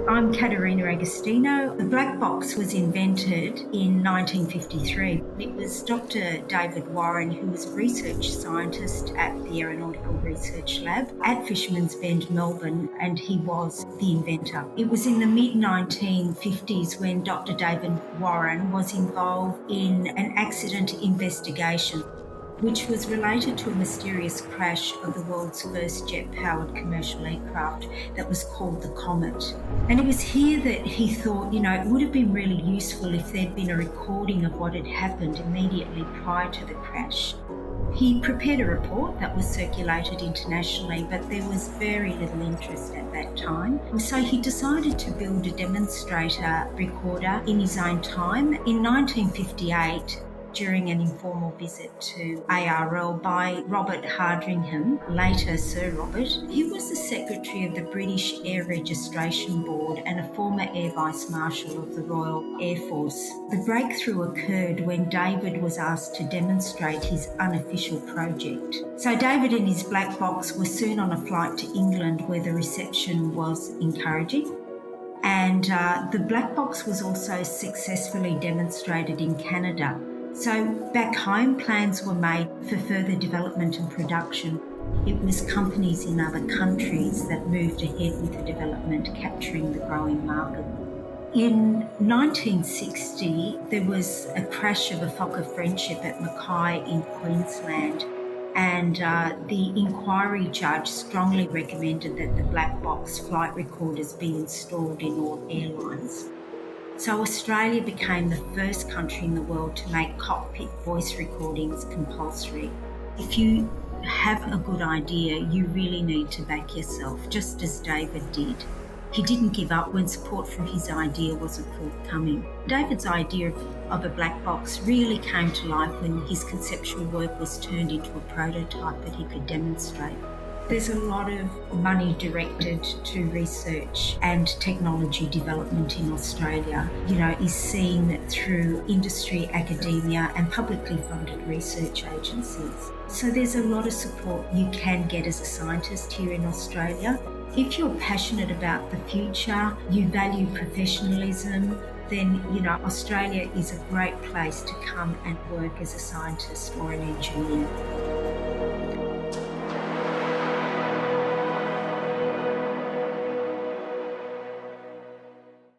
I'm Katerina Agostino. The black box was invented in 1953. It was Dr. David Warren, who was a research scientist at the Aeronautical Research Lab at Fisherman's Bend, Melbourne, and he was the inventor. It was in the mid-1950s when Dr. David Warren was involved in an accident investigation which was related to a mysterious crash of the world's first jet-powered commercial aircraft that was called the Comet. And it was here that he thought, it would have been really useful if there'd been a recording of what had happened immediately prior to the crash. He prepared a report that was circulated internationally, but there was very little interest at that time. And so he decided to build a demonstrator recorder in his own time. In 1958, during an informal visit to ARL by Robert Hardingham, later Sir Robert. He was the secretary of the British Air Registration Board and a former Air Vice Marshal of the Royal Air Force. The breakthrough occurred when David was asked to demonstrate his unofficial project. So David and his black box were soon on a flight to England where the reception was encouraging. And the black box was also successfully demonstrated in Canada. So back home, plans were made for further development and production. It was companies in other countries that moved ahead with the development, capturing the growing market. In 1960, there was a crash of a Fokker Friendship at Mackay in Queensland, and the inquiry judge strongly recommended that the black box flight recorders be installed in all airlines. So Australia became the first country in the world to make cockpit voice recordings compulsory. If you have a good idea, you really need to back yourself, just as David did. He didn't give up when support for his idea wasn't forthcoming. David's idea of a black box really came to life when his conceptual work was turned into a prototype that he could demonstrate. There's a lot of money directed to research and technology development in Australia, is seen through industry, academia and publicly funded research agencies. So there's a lot of support you can get as a scientist here in Australia. If you're passionate about the future, you value professionalism, then, Australia is a great place to come and work as a scientist or an engineer.